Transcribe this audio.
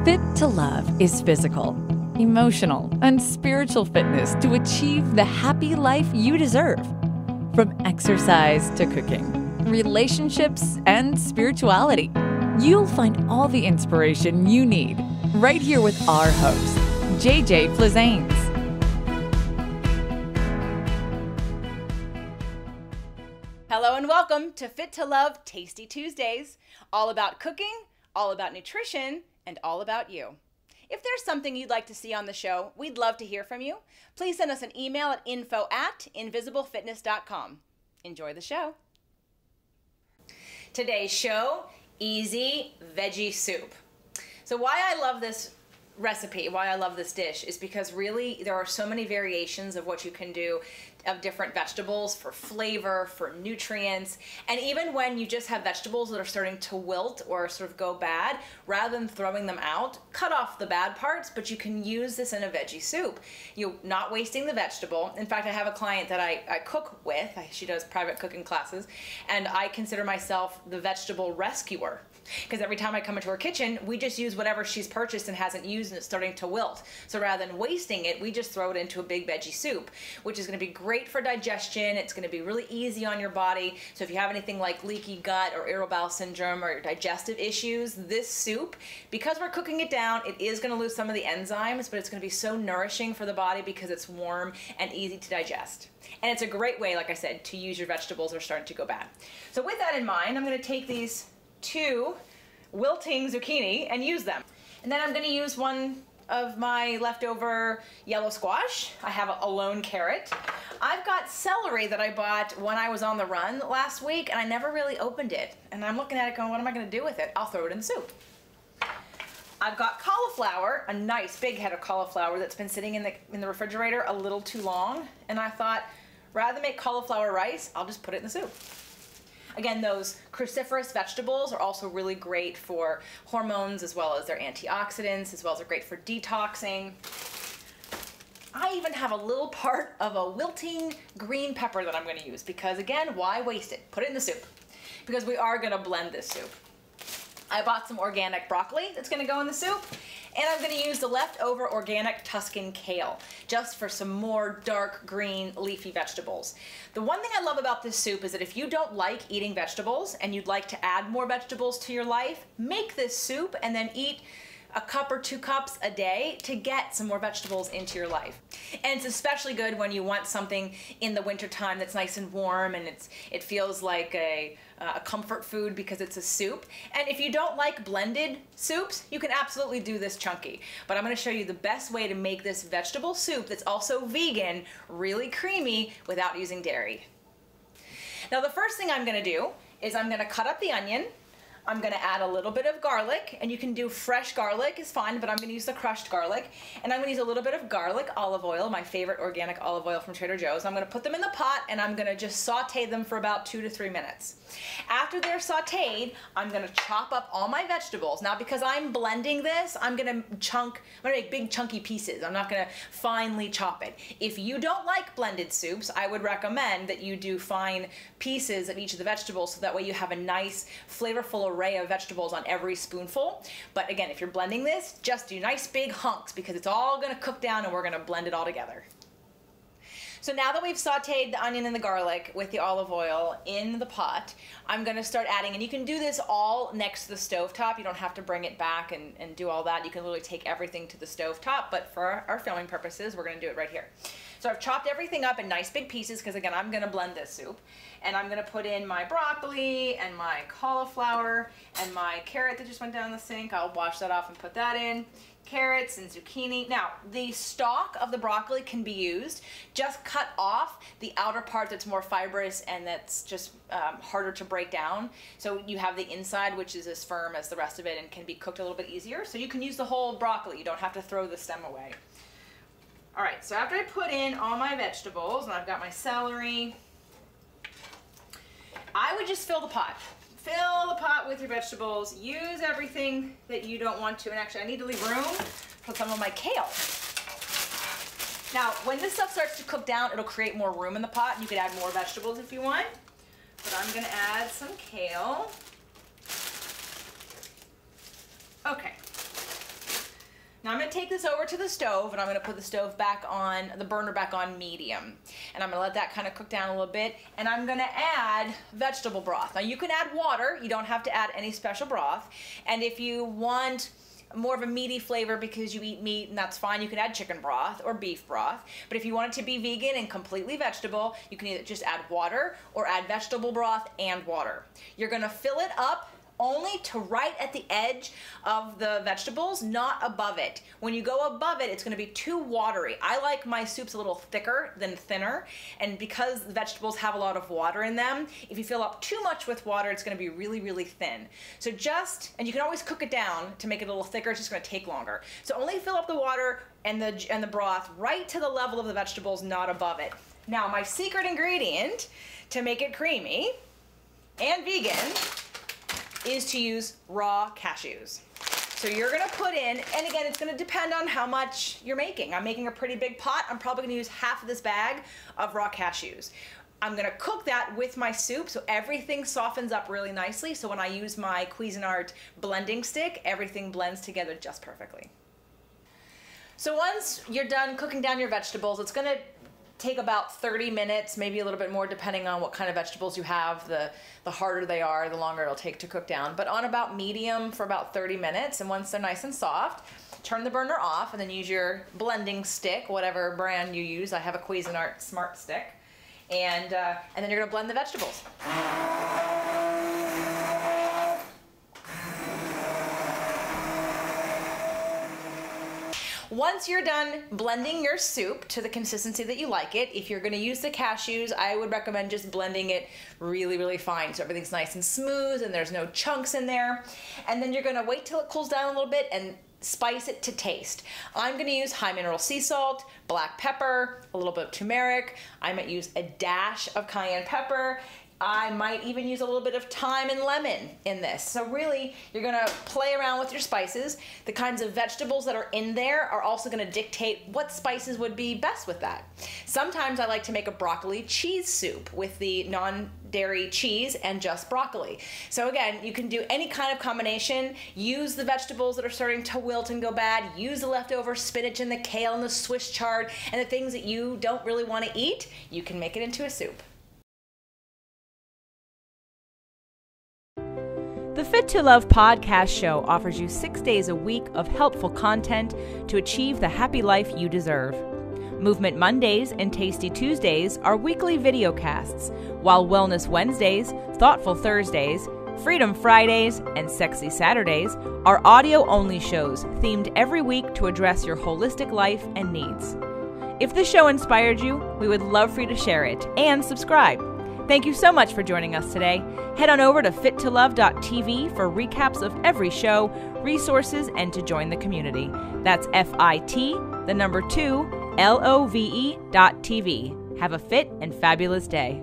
Fit to Love is physical, emotional, and spiritual fitness to achieve the happy life you deserve. From exercise to cooking, relationships, and spirituality, you'll find all the inspiration you need right here with our host, JJ Flizanes. Hello and welcome to Fit to Love Tasty Tuesdays, all about cooking, all about nutrition, and all about you. If there's something you'd like to see on the show, we'd love to hear from you. Please send us an email at info@invisiblefitness.com. Enjoy the show. Today's show, easy veggie soup. So why I love this recipe, why I love this dish, is because really there are so many variations of what you can do of different vegetables for flavor, for nutrients, and even when you just have vegetables that are starting to wilt or sort of go bad, rather than throwing them out, cut off the bad parts, but you can use this in a veggie soup. You're not wasting the vegetable. In fact, I have a client that I cook with. She does private cooking classes, and I consider myself the vegetable rescuer. Because every time I come into her kitchen, we just use whatever she's purchased and hasn't used and it's starting to wilt. So rather than wasting it, we just throw it into a big veggie soup, which is going to be great for digestion. It's going to be really easy on your body. So if you have anything like leaky gut or irritable bowel syndrome or digestive issues, this soup, because we're cooking it down, it is going to lose some of the enzymes, but it's going to be so nourishing for the body because it's warm and easy to digest. And it's a great way, like I said, to use your vegetables that are starting to go bad. So with that in mind, I'm going to take these 2 wilting zucchini and use them. And then I'm going to use one of my leftover yellow squash. I have a lone carrot. I've got celery that I bought when I was on the run last week and I never really opened it. And I'm looking at it going, what am I going to do with it? I'll throw it in the soup. I've got cauliflower, a nice big head of cauliflower that's been sitting in the refrigerator a little too long. And I thought, rather than make cauliflower rice, I'll just put it in the soup. Again, those cruciferous vegetables are also really great for hormones as well as their antioxidants, as well as they're great for detoxing. I even have a little part of a wilting green pepper that I'm going to use because, again, why waste it? Put it in the soup because we are going to blend this soup. I bought some organic broccoli that's going to go in the soup, and I'm going to use the leftover organic Tuscan kale just for some more dark green leafy vegetables. The one thing I love about this soup is that if you don't like eating vegetables and you'd like to add more vegetables to your life, make this soup and then eat a cup or 2 cups a day to get some more vegetables into your life. And it's especially good when you want something in the wintertime that's nice and warm and it feels like a comfort food because it's a soup. And if you don't like blended soups, you can absolutely do this chunky. But I'm going to show you the best way to make this vegetable soup that's also vegan, really creamy, without using dairy. Now the first thing I'm going to do is I'm going to cut up the onion. I'm going to add a little bit of garlic, and you can do fresh garlic is fine, but I'm going to use the crushed garlic. And I'm going to use a little bit of garlic olive oil, my favorite organic olive oil from Trader Joe's. I'm going to put them in the pot, and I'm going to just saute them for about 2 to 3 minutes. After they're sauteed, I'm going to chop up all my vegetables. Now, because I'm blending this, I'm going to make big chunky pieces. I'm not going to finely chop it. If you don't like blended soups, I would recommend that you do fine pieces of each of the vegetables so that way you have a nice, flavorful array of vegetables on every spoonful. But again, if you're blending this, just do nice big hunks because it's all going to cook down and we're going to blend it all together. So now that we've sauteed the onion and the garlic with the olive oil in the pot, I'm going to start adding, and you can do this all next to the stovetop. You don't have to bring it back and do all that. You can literally take everything to the stovetop, but for our filming purposes, we're going to do it right here. So I've chopped everything up in nice big pieces because, again, I'm going to blend this soup. And I'm going to put in my broccoli and my cauliflower and my carrot that just went down the sink. I'll wash that off and put that in. Carrots and zucchini. Now, the stalk of the broccoli can be used. Just cut off the outer part that's more fibrous and that's just harder to break down. So you have the inside, which is as firm as the rest of it and can be cooked a little bit easier. So you can use the whole broccoli. You don't have to throw the stem away. All right, so after I put in all my vegetables, and I've got my celery, I would just fill the pot. Fill the pot with your vegetables. Use everything that you don't want to. And actually, I need to leave room for some of my kale. Now, when this stuff starts to cook down, it'll create more room in the pot. You could add more vegetables if you want. But I'm going to add some kale. Okay. Now I'm going to take this over to the stove, and I'm going to put the stove back on, the burner back on medium. And I'm going to let that kind of cook down a little bit, and I'm going to add vegetable broth. Now you can add water, you don't have to add any special broth. And if you want more of a meaty flavor because you eat meat, and that's fine, you can add chicken broth or beef broth. But if you want it to be vegan and completely vegetable, you can either just add water or add vegetable broth and water. You're going to fill it up only to right at the edge of the vegetables, not above it. When you go above it, it's going to be too watery. I like my soups a little thicker than thinner, and because the vegetables have a lot of water in them, if you fill up too much with water, it's going to be really, really thin. So and you can always cook it down to make it a little thicker, it's just going to take longer. So only fill up the water and the broth right to the level of the vegetables, not above it. Now my secret ingredient to make it creamy and vegan is to use raw cashews. So you're gonna put in, and again, it's gonna depend on how much you're making. I'm making a pretty big pot. I'm probably gonna use half of this bag of raw cashews. I'm gonna cook that with my soup so everything softens up really nicely. So when I use my Cuisinart blending stick, everything blends together just perfectly. So once you're done cooking down your vegetables, it's gonna take about 30 minutes, maybe a little bit more depending on what kind of vegetables you have. The harder they are, the longer it'll take to cook down. But on about medium for about 30 minutes, and once they're nice and soft, turn the burner off and then use your blending stick, whatever brand you use. I have a Cuisinart Smart Stick. And then you're gonna blend the vegetables. Once you're done blending your soup to the consistency that you like it, if you're going to use the cashews, I would recommend just blending it really, really fine so everything's nice and smooth and there's no chunks in there. And then you're going to wait till it cools down a little bit and spice it to taste. I'm going to use high mineral sea salt, black pepper, a little bit of turmeric. I might use a dash of cayenne pepper. I might even use a little bit of thyme and lemon in this. So really, you're gonna play around with your spices. The kinds of vegetables that are in there are also gonna dictate what spices would be best with that. Sometimes I like to make a broccoli cheese soup with the non-dairy cheese and just broccoli. So again, you can do any kind of combination. Use the vegetables that are starting to wilt and go bad. Use the leftover spinach and the kale and the Swiss chard and the things that you don't really wanna eat. You can make it into a soup. The Fit to Love podcast show offers you 6 days a week of helpful content to achieve the happy life you deserve. Movement Mondays and Tasty Tuesdays are weekly videocasts, while Wellness Wednesdays, Thoughtful Thursdays, Freedom Fridays, and Sexy Saturdays are audio-only shows themed every week to address your holistic life and needs. If the show inspired you, we would love for you to share it and subscribe. Thank you so much for joining us today. Head on over to fittolove.tv for recaps of every show, resources, and to join the community. That's FIT, the number 2, LOVE.tv. Have a fit and fabulous day.